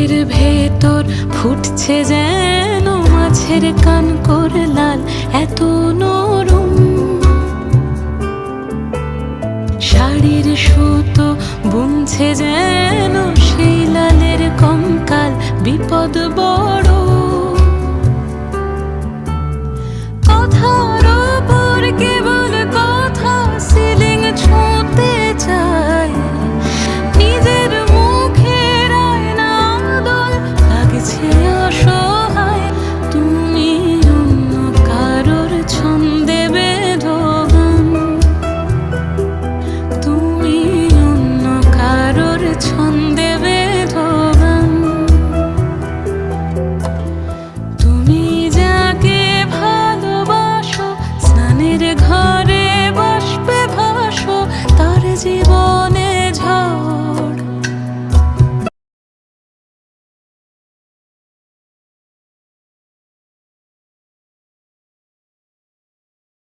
বুকের ভেতর ফুটছে যেন মাছের কানকর লাল, এত নরম। শাড়ির সুতো বুনছে যেন সে